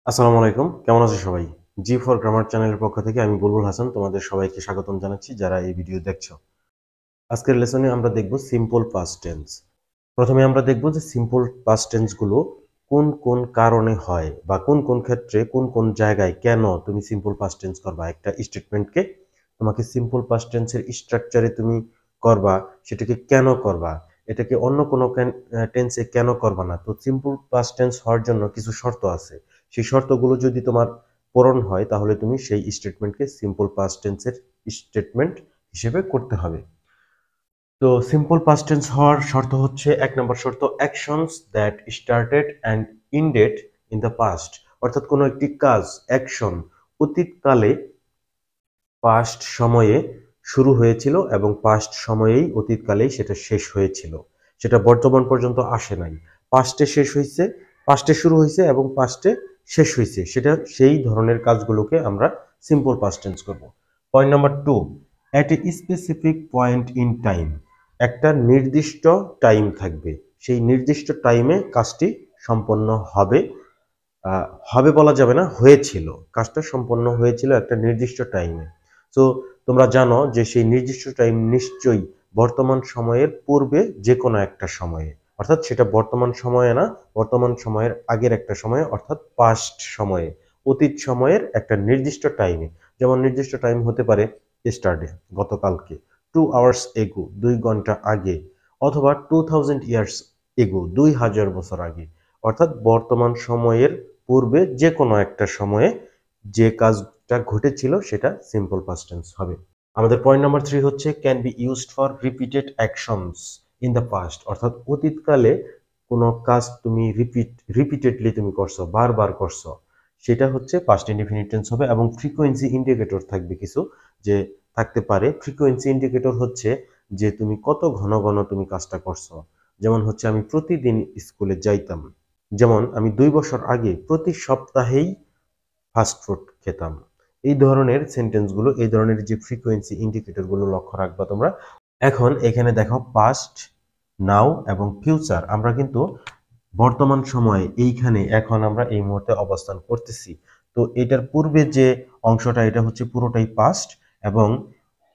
আসসালামু আলাইকুম, কেমন আছো সবাই? জি ফর গ্রামার চ্যানেলের পক্ষ থেকে আমি বুলবুল হাসান তোমাদের সবাইকে স্বাগতম জানাচ্ছি যারা এই ভিডিও দেখছো। আজকের লেসনে আমরা দেখব সিম্পল পাস্ট টেন্স। প্রথমে আমরা দেখব যে সিম্পল পাস্ট টেন্স গুলো কোন কোন কারণে হয় বা কোন কোন ক্ষেত্রে কোন কোন জায়গায় কেন তুমি সিম্পল পাস্ট টেন্স করবা। একটা স্টেটমেন্টকে তোমাকে সিম্পল পাস্ট টেন্সের স্ট্রাকচারে তুমি করবা, সেটাকে কেন করবা, এটাকে অন্য কোনো টেন্সে কেন করবা না। তো সিম্পল পাস্ট টেন্স হওয়ার জন্য কিছু শর্ত আছে। সেই শর্তগুলো যদি তোমার পূরণ হয় তাহলে তুমি সেই স্টেটমেন্টকে সিম্পল পাস্ট টেন্সের স্টেটমেন্ট হিসেবে করতে হবে। তো সিম্পল পাস্ট টেন্স হওয়ার শর্ত হচ্ছে, এক নম্বর শর্ত, actions that started and ended in the past. অর্থাৎ কোনো একটি কাজ, অ্যাকশন, অতীতকালে পাস্ট সময়ে শুরু হয়েছিল এবং পাস্ট সময়েই অতীতকালেই সেটা শেষ হয়েছিল, সেটা বর্তমান পর্যন্ত আসে নাই। পাস্টে শেষ হয়েছে, পাস্টে শুরু হয়েছে এবং পাস্টে শেষ হয়েছে, সেটা সেই ধরনের কাজগুলোকে আমরা সিম্পল পাস্ট টেন্স করব। Point number two, at a specific point in time. একটা নির্দিষ্ট টাইম থাকবে, সেই নির্দিষ্ট টাইমে কাজটি সম্পন্ন হবে। হবে বলা যাবে না, হয়েছিল, কাজটা সম্পন্ন হয়েছিল একটা নির্দিষ্ট টাইমে। তো তোমরা জানো যে সেই নির্দিষ্ট টাইম নিশ্চয়ই বর্তমান সময়ের পূর্বে যে কোনো একটা সময়ে, অর্থাৎ সেটা বর্তমান সময়ে না, বর্তমান সময়ের আগের একটা সময়ে, অর্থাৎ পাস্ট সময়ে, অতীত সময়ের একটা নির্দিষ্ট টাইমে। যেমন নির্দিষ্ট টাইম হতে পারে ইয়েস্টারডে, গতকালকে, 2 hours এগো, 2 ঘন্টা আগে, অথবা 2000 years এগো, 2000 বছর আগে। অর্থাৎ বর্তমান সময়ের পূর্বে যে কোনো একটা সময়ে যে কাজটা ঘটেছিল সেটা সিম্পল পাস্ট টেন্স হবে। আমাদের পয়েন্ট নাম্বার 3 হচ্ছে, can be used for repeated actions in the past. অর্থাৎ অতীতকালে কোনো কাজ তুমি রিপিটেডলি তুমি করছো, বারবার করছো, সেটা হচ্ছে পাস্ট ইনডিফিনিট টেন্স হবে। এবং ফ্রিকোয়েন্সি ইন্ডিকেটর থাকবে কিছু, যে থাকতে পারে। ফ্রিকোয়েন্সি ইন্ডিকেটর হচ্ছে যে তুমি কত ঘন ঘন তুমি কাজটা করছো। যেমন হচ্ছে, আমি প্রতিদিন স্কুলে যাইতাম, যেমন আমি 2 বছর আগে প্রতি সপ্তাহেই ফাস্ট ফুড খেতাম। এই ধরনের সেন্টেন্সগুলো, এই ধরনের যে ফ্রিকোয়েন্সি ইন্ডিকেটরগুলো লক্ষ্য রাখবা তোমরা। এখন এখানে দেখো, পাস্ট, নাও এবং ফিউচার, আমরা কিন্তু বর্তমান সময়ে এইখানে এখন আমরা এই মুহূর্তে অবস্থান করতেছি। তো এটার পূর্বে যে অংশটা, এটা হচ্ছে পুরোটাই পাস্ট, এবং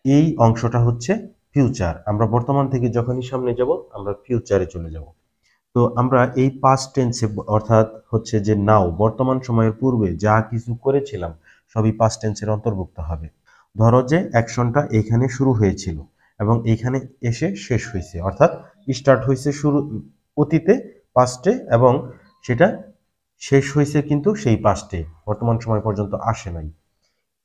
এই অংশটা হচ্ছে ফিউচার। আমরা বর্তমান থেকে যখনই সামনে যাব আমরা ফিউচারে চলে যাব। তো আমরা এই পাস্ট টেন্সে, অর্থাৎ হচ্ছে যে নাও, বর্তমান সময়ের পূর্বে যা কিছু করেছিলাম সবই পাস্ট টেন্সের অন্তর্ভুক্ত হবে। ধরো যে অ্যাকশনটা এখানে শুরু হয়েছিল এবং এখানে এসে শেষ হয়েছে, অর্থাৎ স্টার্ট হয়েছে শুরু অতীতে, পাস্টে, এবং সেটা শেষ হয়েছে কিন্তু সেই পাস্টে, বর্তমান সময় পর্যন্ত আসে নাই।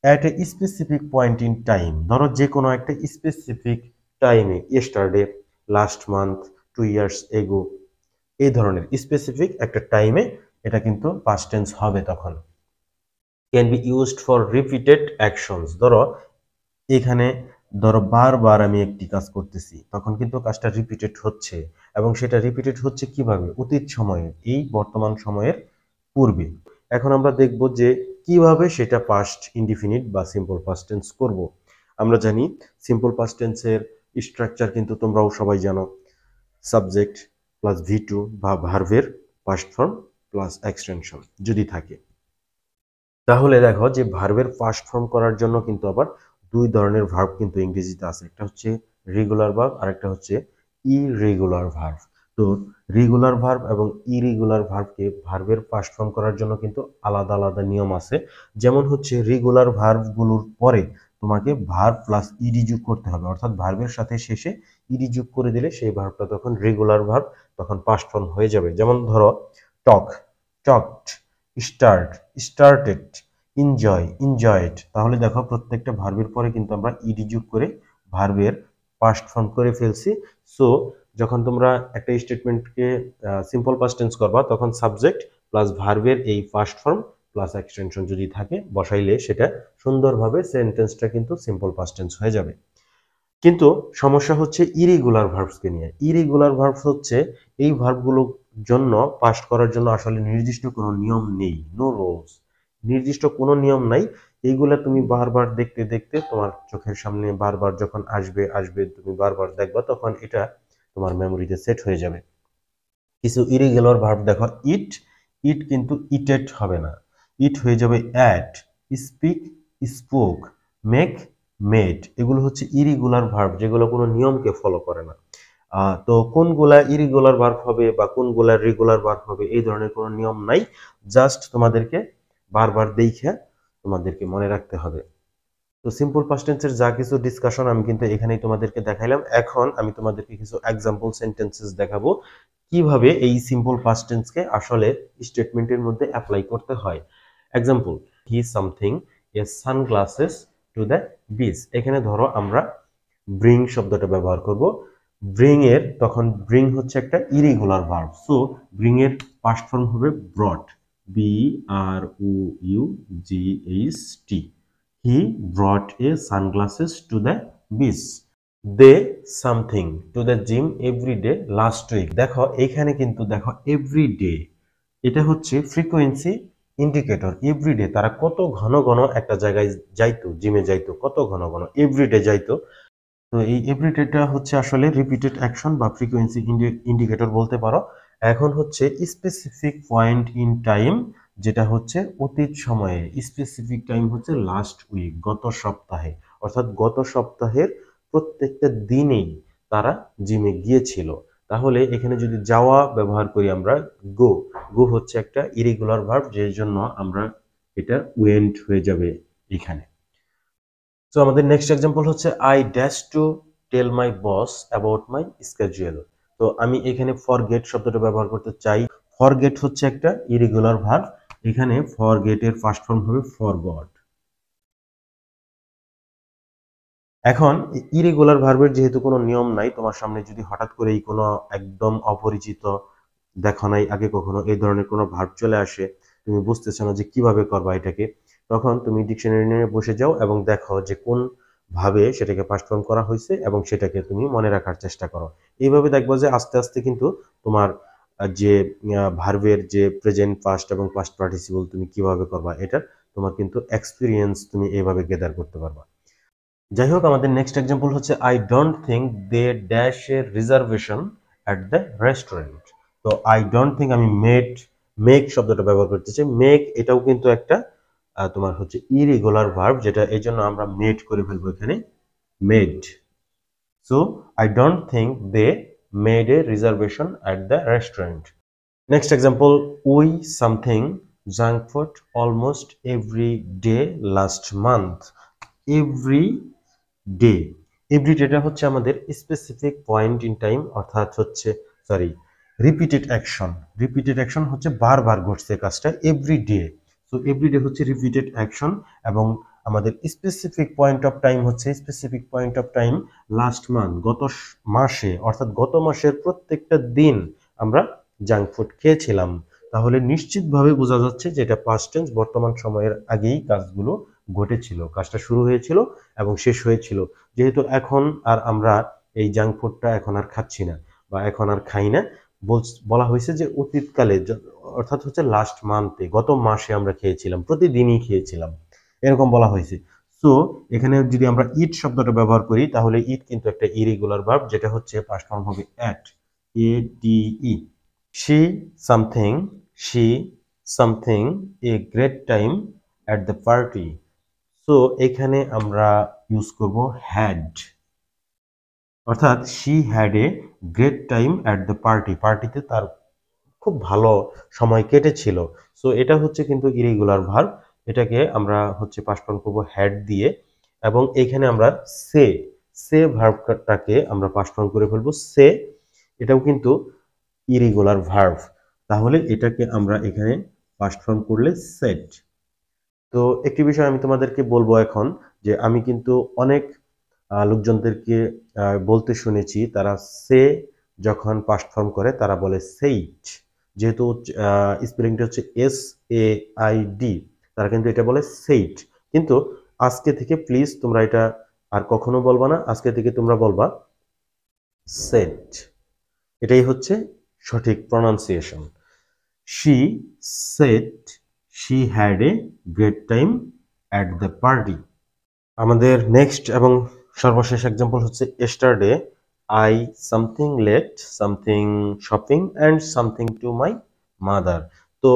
At a specific point in time, ধরো যে কোনো একটা স্পেসিফিক টাইমে, ইয়েস্টারডে, লাস্ট মান্থ, 2 years এগো, এই ধরনের স্পেসিফিক একটা টাইমে এটা কিন্তু পাস্ট টেন্স হবে তখন। Can be used for repeated actions. ধরো এখানে, ধরো বারবার আমি একটি কাজ করতেছি, তখন কিন্তু কাজটা রিপিটেড হচ্ছে, এবং সেটা রিপিটেড হচ্ছে কিভাবে, অতীত সময়ে, এই বর্তমান সময়ের পূর্বে। এখন আমরা দেখব যে কিভাবে সেটা পাস্ট ইনডিফিনিট বা সিম্পল পাস্ট টেন্স করব। আমরা জানি সিম্পল পাস্ট টেন্সের স্ট্রাকচার কিন্তু তোমরাও সবাই জানো, সাবজেক্ট প্লাস ভি2 বা ভার্ভের পাস্ট ফর্ম প্লাস এক্সটেনশন যদি থাকে। তাহলে দেখো যে ভার্বের পাস্ট ফর্ম করার জন্য কিন্তু আবার দুই ধরনের ভার্ব কিন্তু ইংরেজিতে আছে, একটা হচ্ছে রেগুলার ভার্ব আর একটা হচ্ছে ইরেগুলার ভার্ব। তো রেগুলার ভার্ব এবং ইরেগুলার ভার্বকে ভার্বের পাস্ট ফর্ম করার জন্য কিন্তু আলাদা আলাদা নিয়ম আছে। যেমন হচ্ছে, রেগুলার ভার্বগুলোর পরে তোমাকে ভার্ব প্লাস ইডি যোগ করতে হবে, অর্থাৎ ভার্বের সাথে শেষে ইডি যোগ করে দিলে সেই ভার্বটা তখন রেগুলার ভার্ব, তখন পাস্ট ফর্ম হয়ে যাবে। যেমন ধরো, talk, talked, start, started, enjoy, enjoyed. তাহলে দেখো প্রত্যেকটা ভার্বের পরে কিন্তু আমরা ইডি যোগ করে ভার্বের পাস্ট ফর্ম করে ফেলছি। সো যখন তোমরা একটা স্টেটমেন্টকে সিম্পল পাস্ট টেন্স করবা, তখন সাবজেক্ট প্লাস ভার্বের এই পাস্ট ফর্ম প্লাস এক্সটেনশন যদি থাকে বসাইলে সেটা সুন্দরভাবে সেন্টেন্সটা কিন্তু সিম্পল পাস্ট টেন্স হয়ে যাবে। কিন্তু সমস্যা হচ্ছে ইরেগুলার ভার্বসকে নিয়ে। ইরেগুলার ভার্বস হচ্ছে এই ভার্বগুলোর জন্য পাস্ট করার জন্য আসলে নির্দিষ্ট কোনো নিয়ম নেই, নো রুলস, নির্দিষ্ট কোনো নিয়ম নাই। এইগুলা তুমি বারবার দেখতে দেখতে তোমার চোখের সামনে বারবার যখন আসবে আসবে তুমি বারবার দেখবা, তখন এটা তোমার মেমোরিতে সেট হয়ে যাবে। কিছু ইরেগুলার ভার্ব দেখো, ইট, ইট কিন্তু ইটেড হবে না, ইট হয়ে যাবে at, speak spoke, make made. এগুলো হচ্ছে ইরিগুলার ভার্ব, যেগুলো কোনো নিয়মকে ফলো করে না। তো কোনগুলা ইরিগুলার ভার্ব হবে বা কোনগুলা রেগুলার ভার্ব হবে এই ধরনের কোনো নিয়ম নাই, জাস্ট তোমাদেরকে বারবার দেখে তোমাদেরকে মনে রাখতে হবে। তো সিম্পল পাস্ট টেন্সের যা কিছু ডিসকাশন আমি কিন্তু এখানেই তোমাদেরকে দেখাইলাম। এখন আমি তোমাদেরকে কিছু এক্সাম্পল সেন্টেন্সেস দেখাবো কিভাবে এই সিম্পল পাস্ট টেন্সকে আসলে স্টেটমেন্টের মধ্যে অ্যাপ্লাই করতে হয়। Example, he something A sunglasses to the beach. এখানে ধরো আমরা ব্রিং শব্দটা ব্যবহার করব। ব্রিং এর তখন ব্রিং হচ্ছে একটা ইরেগুলার ভার্ব, সো ব্রিং এর পাস্ট ফর্ম হবে brought, B R O U G H T. He brought a sunglasses to the beach. They something to the gym every day last week. দেখো এইখানে কিন্তু দেখো every day, এটা হচ্ছে frequency indicator. Everyday তারা কত ঘন ঘন একটা জায়গায় যাইতো, জিমে যাইতো, কত ঘন ঘন এভরিডে যাইতো। তো এই এভরিডেটা হচ্ছে আসলে রিপিটেড অ্যাকশন বা ফ্রিকোয়েন্সি ইন্ডিকেটর বলতে পারো। এখন হচ্ছে স্পেসিফিক পয়েন্ট ইন টাইম, যেটা হচ্ছে অতীত সময়ে। স্পেসিফিক টাইম হচ্ছে লাস্ট উইক, গত সপ্তাহে, অর্থাৎ গত সপ্তাহের প্রত্যেকটা দিনেই তারা জিমে গিয়েছিল। তাহলে এখানে যদি যাওয়া ব্যবহার করি আমরা, গো, গো হচ্ছে একটা ইরেগুলার ভার্ব, যের জন্য আমরা এটা ওয়েন্ট হয়ে যাবে এখানে। তো আমাদের নেক্সট এক্সাম্পল হচ্ছে I dash to tell my boss about my schedule. তো আমি এখানে ফরগেট শব্দটা ব্যবহার করতে চাই। ফরগেট হচ্ছে একটা ইরেগুলার ভার্ব, এখানে ফরগেট এর ফার্স্ট ফর্ম হবে ফরগট। এখন ইরেগুলার ভার্বের যেহেতু কোনো নিয়ম নাই, তোমার সামনে যদি হঠাৎ করেই কোনো একদম অপরিচিত, দেখো নাই আগে কখনো, এই ধরনের কোনো ভার্ব চলে আসে, তুমি বুঝতেছো না যে কিভাবে করবা এটাকে, তখন তুমি ডিকশনারি নিয়ে বসে যাও এবং দেখো যে কোন ভাবে সেটাকে পাস্ট ফর্ম করা হয়েছে এবং সেটাকে তুমি মনে রাখার চেষ্টা করো। এইভাবে দেখবো যে আস্তে আস্তে কিন্তু তোমার যে ভার্বের যে প্রেজেন্ট, পাস্ট এবং পাস্ট পার্টিসিপল তুমি কিভাবে করবা, এটা তোমার কিন্তু এক্সপিরিয়েন্স তুমি এইভাবে গেদার করতে পারবা। যাই হোক, আমাদের নেক্সট এক্সাম্পল হচ্ছে I don't think they dash a reservation at the restaurant. তো আই ডোন্ট থিঙ্ক, আমি মেক শব্দটা ব্যবহার করতে চাই। মেক এটাও কিন্তু একটা তোমার হচ্ছে ইরেগুলার ভার্ব, যেটা এই জন্য আমরা মেড করে ফেলবো এখানে, made. So I don't think they made a reservation at the restaurant. Next example, we something junk food almost every day last month. Every day, every ডেটা হচ্ছে আমাদের স্পেসিফিক পয়েন্ট ইন টাইম, অর্থাৎ হচ্ছে sorry repeated action. Repeated action হচ্ছে বারবার ঘটছে কাজটা, every day. So every day হচ্ছে রিপিটেড অ্যাকশন এবং আমাদের স্পেসিফিক পয়েন্ট অফ টাইম হচ্ছে specific point of time last month, গত মাসে, অর্থাৎ গত মাসের প্রত্যেকটা দিন আমরা জাঙ্ক ফুড খেয়েছিলাম। তাহলে নিশ্চিতভাবে বোঝা যাচ্ছে যে এটা পাস্ট টেন্স, বর্তমান সময়ের আগেই কাজগুলো ঘটেছিল, কাজটা শুরু হয়েছিল এবং শেষ হয়েছিল। যেহেতু এখন আর আমরা এই জাঙ্ক ফুডটা এখন আর খাচ্ছি না বা এখন আর খাই না, বলা হয়েছে যে অতীতকালে, অর্থাৎ হচ্ছে লাস্ট মান্থে, গত মাসে আমরা খেয়েছিলাম, প্রতিদিনই খেয়েছিলাম, এরকম বলা হয়েছে। সো এখানে যদি আমরা ইট শব্দটা ব্যবহার করি, তাহলে ইট কিন্তু একটা ইরেগুলার ভার্ব, যেটা হচ্ছে পাস্ট ফর্ম হবে at, A T E. She something, she something a great time at the party. So এখানে আমরা ইউজ করব হ্যাড, অর্থাৎ she had a great time at the party, পার্টিতে তার খুব ভালো সময় কেটেছিল। সো এটা হচ্ছে কিন্তু ইরেগুলার ভার্ব, এটাকে আমরা হচ্ছে পাস্ট ফর্ম করব হ্যাড দিয়ে, এবং এখানে আমরা সে, সে ভার্বটাকে আমরা পাস্ট ফর্ম করে ফেলবো সে, এটাও কিন্তু ইরেগুলার ভার্ব। তাহলে এটাকে আমরা এখানে পাস্ট ফর্ম করলে সেড। তো একটি বিষয় আমি তোমাদেরকে বলবো এখন, যে আমি কিন্তু অনেক লোকজনদেরকে বলতে শুনেছি, তারা সে যখন পাস্ট ফর্ম করে তারা বলে সেইট, যেহেতু স্পেলিংটা হচ্ছে SAID, তারা কিন্তু এটা বলে সেইট। কিন্তু আজকে থেকে প্লিজ তোমরা এটা আর কখনো বলবা না, আজকে থেকে তোমরা বলবা সেট, এটাই হচ্ছে সঠিক pronunciation. She said she had a great time at the party. আমাদের নেক্সট এবং সর্বশেষ এক্সাম্পল হচ্ছে yesterday I something late something shopping and something to my mother. তো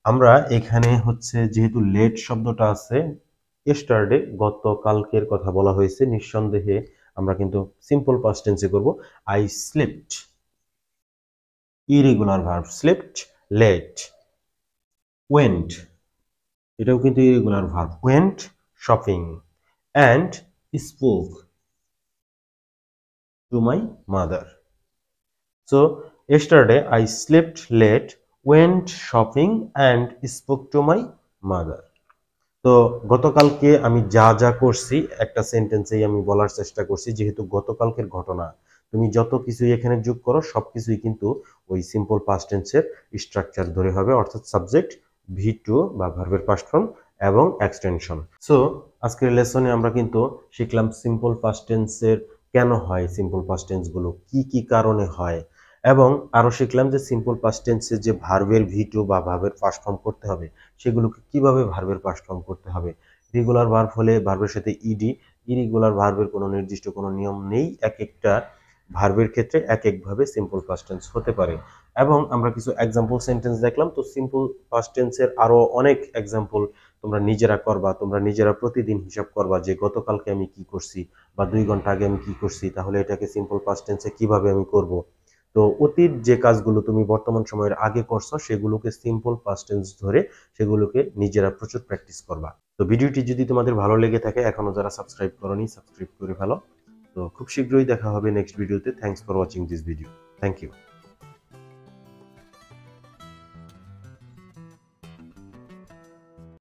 আমরা এখানে হচ্ছে যেহেতু লেট শব্দটা আছে, ইয়েস্টারডে গতকালকের কথা বলা হয়েছে, নিঃসন্দেহে আমরা কিন্তু সিম্পল পাস্ট টেন্সে করব। I slept, irregular verb, slept, late. Went, এটাও কিন্তু irregular verb, went shopping. And spoke to my mother. So yesterday I slept late, went shopping and spoke to my mother. তো গতকালকে আমি যা যা করছি একটা সেন্টেন্সেই আমি বলার চেষ্টা করছি, যেহেতু গতকালকের ঘটনা তুমি যত কিছুই এখানে যোগ করো সবকিছুই কিন্তু ওই সিম্পল পাস্ট টেন্সের স্ট্রাকচার ধরে হবে, অর্থাৎ সাবজেক্ট, ভি টু বা ভার্বের পাস্ট ফর্ম এবং এক্সটেনশন। সো আজকের লেসনে আমরা কিন্তু শিখলাম সিম্পল পাস্ট টেন্সের কেন হয়, সিম্পল পাস্ট টেন্সগুলো কি কি কারণে হয়, এবং আরও শিখলাম যে সিম্পল পাস্ট টেন্সে যে ভার্বের ভি টু বা ভার্বের পাস্ট ফর্ম করতে হবে সেগুলোকে কিভাবে ভার্বের পাস্ট ফর্ম করতে হবে। রেগুলার ভার্ব হলে ভার্বের সাথে ইডি, ইরেগুলার ভার্বের কোনো নির্দিষ্ট কোনো নিয়ম নেই, এক একটা ভার্বের ক্ষেত্রে এক একভাবে সিম্পল পাস্ট টেন্স হতে পারে। এবং আমরা কিছু এক্সাম্পল সেন্টেন্স দেখলাম। তো সিম্পল পাস্ট টেন্সের আরও অনেক এক্সাম্পল তোমরা নিজেরা করবা, তোমরা নিজেরা প্রতিদিন হিসাব করবা যে গতকালকে আমি কি করছি বা 2 ঘন্টা আগে আমি কি করছি, তাহলে এটাকে সিম্পল পাস্ট টেন্সে কিভাবে আমি করব। তো অতীত যে কাজগুলো তুমি বর্তমান সময়ের আগে করছো সেগুলোকে সিম্পল পাস্ট টেন্স ধরে সেগুলোকে নিজেরা প্রচুর প্র্যাকটিস করবা। তো ভিডিওটি যদি তোমাদের ভালো লেগে থাকে, এখনো যারা সাবস্ক্রাইব করোনি সাবস্ক্রাইব করে ফেলো। তো খুব শীঘ্রই দেখা হবে নেক্সট ভিডিওতে। Thanks for watching this video. Thank you.